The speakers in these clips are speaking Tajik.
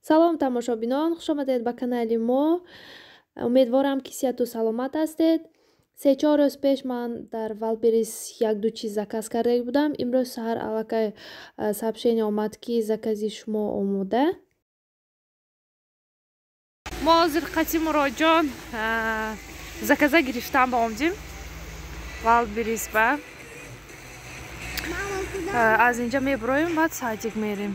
салом тамошобинон, хуш омадед ба канали мо. Умедворам ки сиҳату саломат ҳастед. 3-4 рӯз пеш ман дар Валберис як-ду чиз заказ карда будам. Имрӯз саҳар аллакай сообщение омад ки закази шумо омода. мо ҳозир қати Муродҷон заказа гирифтам ба омдим Валберис ба. аз инҷа меброем, баъд садик мерим.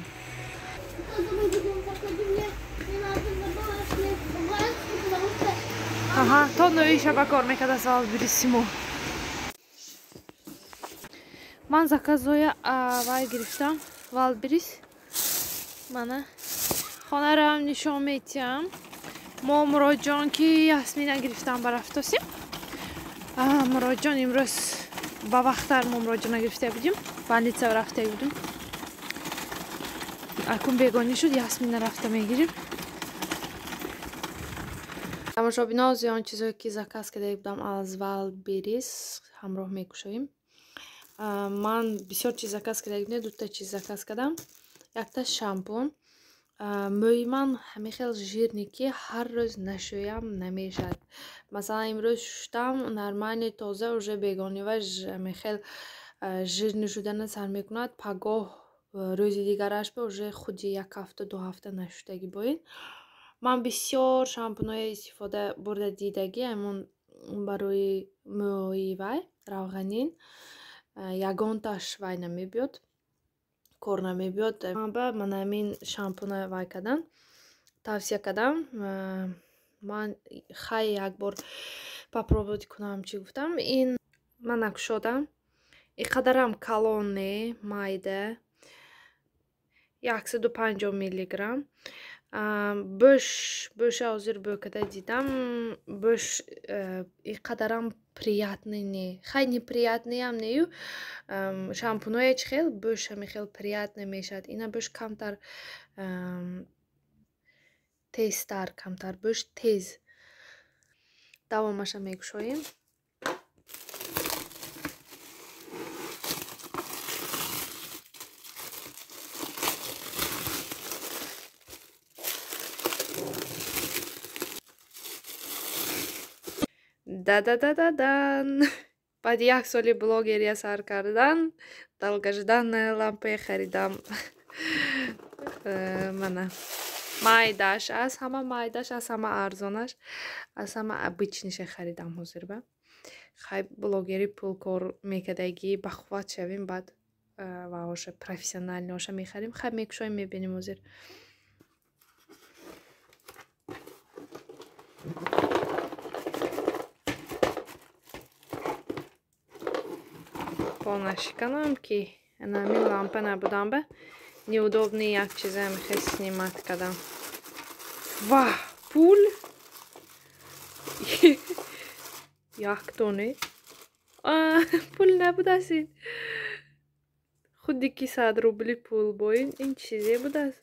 То ноиша ба кор мекард аз Валбериси мо. ман заказоя вай гирифтам Валберис. мана хонараам нишон метиҳам. мо Муродҷон ки Ясмина гирифтам ба рафтосим. Муродҷон имрӯз ба вақттар мо Муродҷона гирифта будим. Больница рафта будим. акун бегонӣ шуд, Ясмина рафта мегирим. тамошобино, зиён чизое ки заказ карда будам аз Валберис ҳамроҳ мекушоем. ман бисёр чиз заказ карда будам, дута чиз заказ кардам. якта шампун. мӯи ман ҳамихел жирне ки ҳар рӯз нашӯям намешад. масалан имрӯз шуштам, нормальни тоза уже бегонива ҳамихел жирни шудана сар мекунад. пагоҳ рӯзи дигараш бе уже худи 1 ҳафта 2 ҳафта нашудагӣ боин. ман бисёр шампуноя истифода бурда дидагӣ амон барои мӯи вай равғанин ягонташ вай намебиёд, кор намебиёд. ман амин шампуна вай кардам, тавсия кардам. ман хай як бор попробовать кунам чӣ гуфтам. ин манакушодам. иқадарам калоне майда 150 миллиграмм. бӯша ҳозир бӯ када дидам. бӯш иқадарам приятный не. хай неприятный ам нею. шампуное чӣ хел бӯш ҳамихел приятный мешад. ина бӯш камтар тезтар, камтар бӯш тез. давомаша мекушоем. да-да-да-да-дан. баъди 1 соли блогерия сар кардан далгажданная лампаи харидам. мана майдаш аз ҳама майдаш, аз ҳама арзонаш, аз ҳама обычниша харидам ҳозир ба. хай блогери пул кор мекардагӣ бахувват шавем, баъд ваоша профессионални оша мехарим. хай мекушоем, мебинем ҳозир. Нашиканам ки намин лампа набудам ба неудобный як чиза мехай снимать кардам. ва пул як тоне пул набудаст. ин худи ки 100 рубли пул бо ин чизе будааст.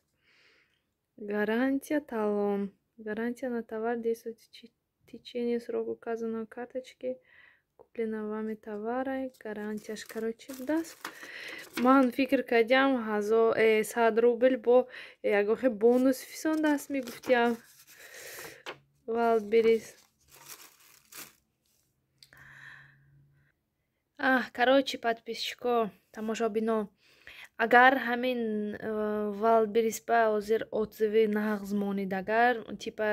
гарантия талон. гарантия на товар действует в течение срока указанного карточки куплена вами товара. гарантияш короче будааст. ман фикр кардам 100 рубл бо ягохе бонус фисондааст мегуфтиам Валберис. короче подписчико, тамошобино, агар ҳамин Валберис ба ҳозир отзиви нағз монид, агар типа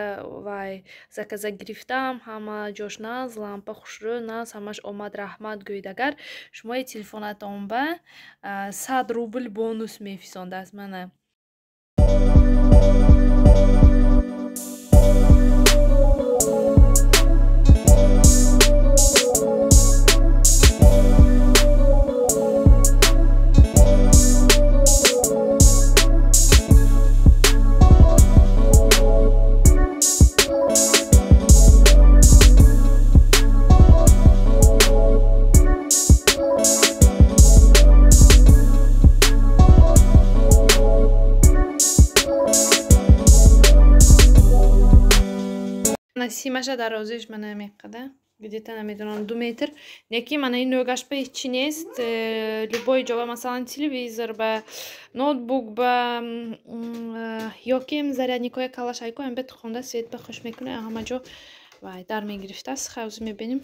вай заказа гирифтам, ҳама ҷош нағз, лампа хушрӯ нағз, ҳамаш омад раҳмат гӯед, агар шумои телефонатон ба 100 рубл бонус мефисондааст. мана симаша дарозиш мана меқада где-то намедонам 2 метр. Неки мана ин нӯгаш ба ҳичи нест. Любой ҷо ба масалан телевизор, ба ноутбук, ба ёким зарядникои калашайко ҳамбет хонда свет ба хуш мекуна. Ҳама ҷо вай дар мегирифтааст. Хавз мебинем.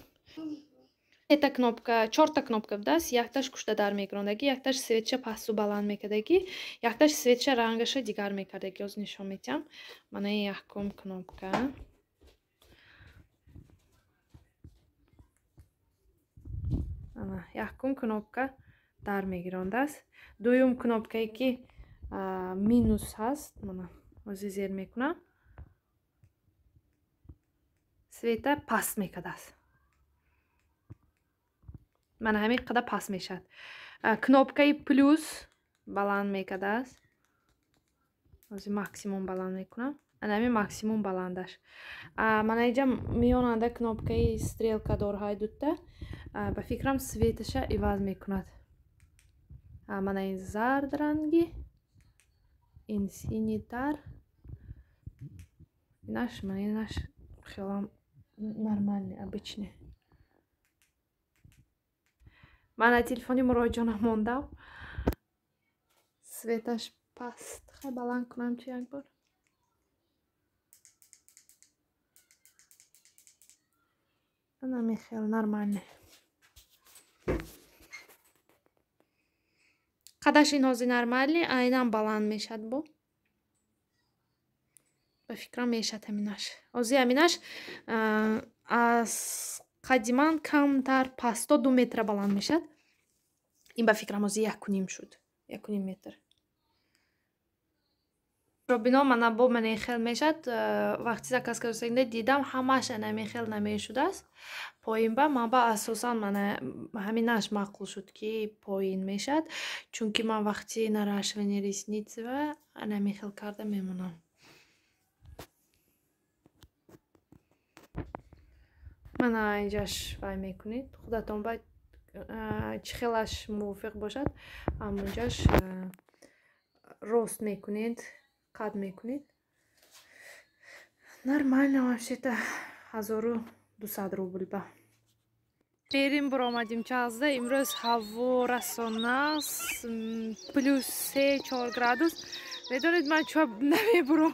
Эта кнопка, 4 та кнопка будааст. Якташ кушта дар мегирондаги, якташ светша пасту баланд мекардаги, якташ светша рангаша дигар мекардаги. Оз нишон медиҳам. Мана ин якум кнопка. Ана якум кнопка дар мегирондааст. Дуюм кнопкае ки минус ҳаст. Мана ози зер мекунам. Света паст мекардааст. Мана ҳамин қадар паст мешавад. Кнопкаи плюс баланд мекардааст. Ози максимум баланд мекунам. Ана ҳамин максимум баландаш. Мана инҷа меёнанда кнопкаи стрелкадорҳои дутта. Ба фикрам светаша иваз мекунад. Мана ин зард ранги, ин синитар. Инаш хелам нормальный, обычный. Мана телефони муроҷиа намондам. Светаш паст. Хай баланд кунам чӣ як бор. Ана мехел нормальный. қадаш ин ҳози нормальный, айнан баланд мешад бо. Ба фикрам мешад ҳаминаш. Ози ҳаминаш аз қадиман камтар пасто 2 метр баланд мешад. Ин ба фикрам ози 1.5 шуд. 1.5 метр. Робино мана бо мана хел мешад. Вақти заказ кардем дидам ҳамаш ана мехел намешудааст. Поин ба ман ба асосан мана ҳаминаш маъқул шуд ки поин мешад. Чунки ман вақти нарашвани ресницва ана мехел карда мемонам. мана инҷаш вай мекунед. Худатон ба чӣ хелаш мувофиқ бошад ҳамунҷаш рост мекунед, қад мекунед. Нормально вообще-то 1200 рубл ба. Берим биромадим чазда. Имрӯз ҳаво расонааст. Плюс 3-4 градус. Медонед ман чӯ намебурам.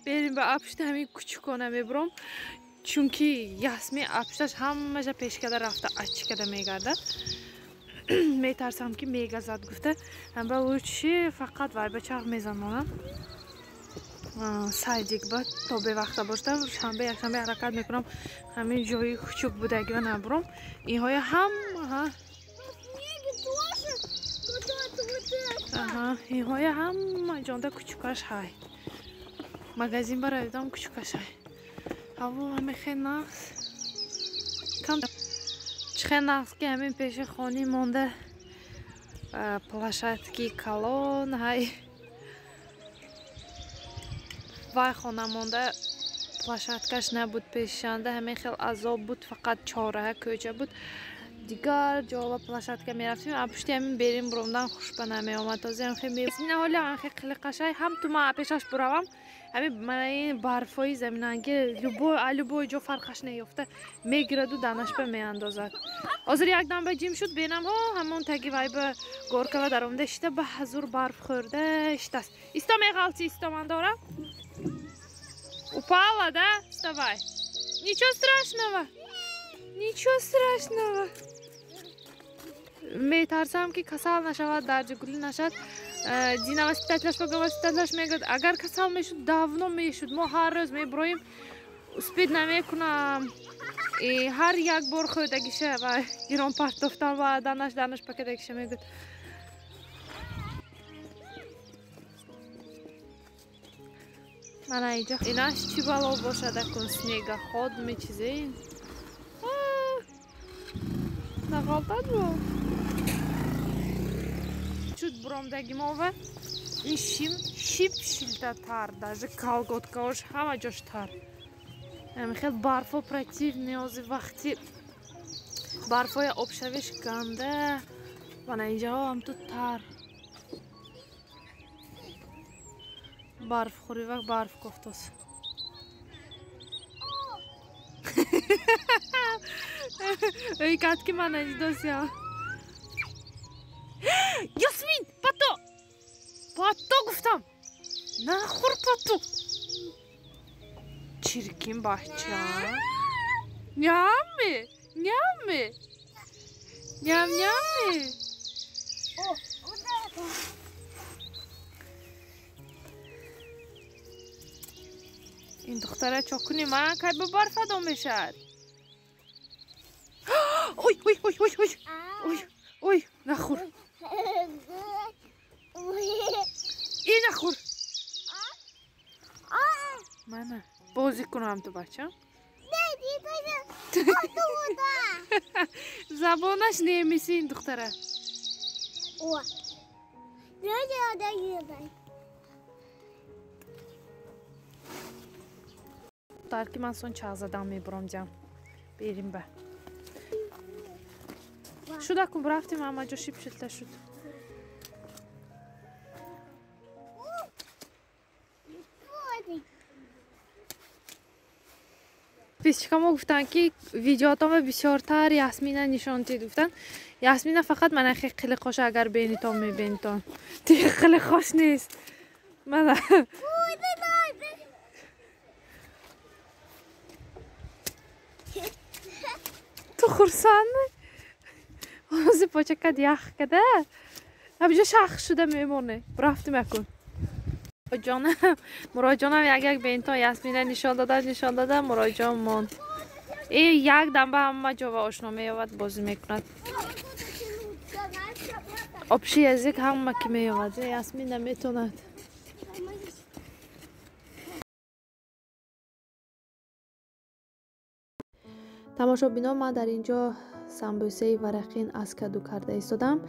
Берим ба апшта ҳамин кучукона мебурам. Чунки ясми апшташ ҳамаша пешкада рафта ачкада мегардад. Метарсам ки мегазад гуфта. Ҳамба лучши фақат вай ба чарх мезанонам. Сайдик ба то бевақта боштам. Шанбе якшанбе ҳаракат мекунам. Ҳамин ҷои кучук будагиро набурам. Инҳоя инҳоя ҳама ҷонда кучукаш ҳай. Магазин баравидам кучукаш ҳай. ҳаво ҳамин нағз. Чихе нағз ки ҳамин пеши хони монда. Плашадки калон ҳай. Вай хона монда плашадкаш набуд пешанда. Ҳамин хел азоб буд. Фақат чораҳа кӯча буд. Дигар ҷоба плашадка мерафтим. Апушти ҳамин берим буромдан хушба намеомад. Този ҳамин мебисин ҳоли ҳамин қили қашай. Ҳам ту ман пешаш буравам. ҳамин мана ин барфои заминанги любой ҷо фарқаш неёфта мегираду данаш ба меандозад. ҳозир якдам ба ҷим шуд бенам ҳамон таги вай ба горкава даромада шита ба ҳазур барф хӯрда шитаст. Исто меғалти исто ман дорам. Упала, да? Вставай. Ничего страшного. Ничего страшного. Метарсам ки касал нашавад, дарҷигулӣ нашад. Дина васитатлаш бага васитатлаш мегӯяд. Агар касал мешуд давно мешуд. Мо ҳар рӯз меброим. Успед намекунам. Ҳар як бор хӯрдагиша ва гирон партофтан ва данаш пакадагиша мегӯяд. Мана инҷа инаш чӣ бало бошад акун снегоход ми чизин. Нағалтад бо. Чуд буромдаги мова ин шип шилтатар, даже колготкаош ҳама ҷош тар. Хел барфо противный ози вақти барфоя обшавиш ганда. Мана инҷа ҳам ту тар. Барф хӯри вақт барф кофтос. ای کات کی من دوسیا یاسمین پاتو گفتم نخور پاتو چirkin bahçe nyam mı nyam mı nyam nyam mı این دختره چاکنی من که به برف دام بشد اوی اوی اوی اوی اوی اوی اوی نخور این نخور من بازی کنم تو بچه زبانش نمیسی این دختره در که من سون چه زدم میبرم جم بریم به شد اکن رفتیم اما جا شیب شلته شد پیشکما گفتن که ویدیوهاتم بسیارتر یاسمینه نشان گفتن یاسمینه فقط من خیلی خوش اگر بینیتون میبینیتون دیگه خیلی خوش نیست من تو خرسانه روزی پاچه کد یخ کده همجا شخ شده میمونه رفتیم اکن مراجعانم یک بینتا یاسمینه نشان داده مراجعان ماند این یک دنبه همه جا و آشنا میاد بازی میکند آبشی از یک همه که میاد یاسمینه میتوند تماشابینا من در اینجا سمبوسه ورقین از کدو کرده ایستادم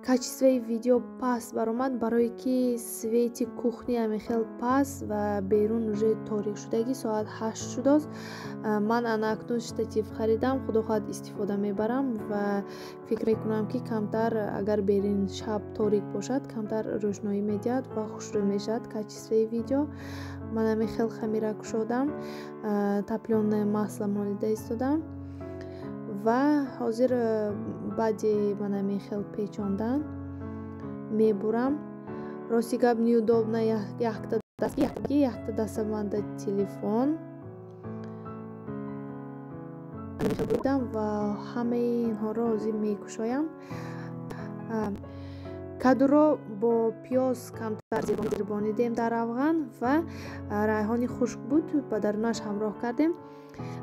کачестве видео паст баромад барое ки свети кухни амихел паст ва берун уже торик шудаги соат 8 шудааст ман ана акнун штатив харидам худо хоҳад истифода мебарам ва фикр мекунам ки камтар агар берин шаб торик бошад камтар рӯшноӣ медиҳад ва хушрӯй мешавад качестве видео ман амихел хамира кушодам таплённое масло молида истодам ва ҳозир баъди мана мехел печондан мебурам рости гап неудобна якта дастаманда телефон бурдам ва ҳамаи инҳоро ҳозир мекушоям кадуро бо пиёз камтар зирбонидем дар афған ва райҳони хушк буд ба дарунаш ҳамроҳ кардем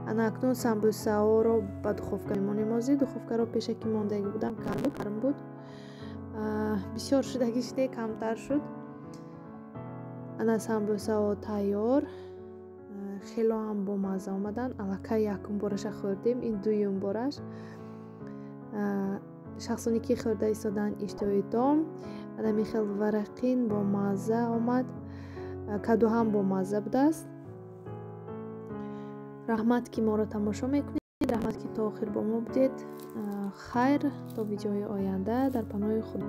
ана акнун самбусаҳоро ба духовка мемонем ҳозир духовкаро пеша ки мондаги будам гарм буд бисёр шудаги шуде камтар шуд ана самбусаҳо тайёр хело ҳам бомазза омадан аллакай якум бораша хӯрдем ин дуюм бораш шахсоне ки хӯрда истодан иштиҳои том ана михел варақин бо мазза омад каду ҳам бо мазза будааст раҳмат ки моро тамошо мекунед раҳмат ки то охир бо мо будед хайр то видеои оянда дар паноҳи худо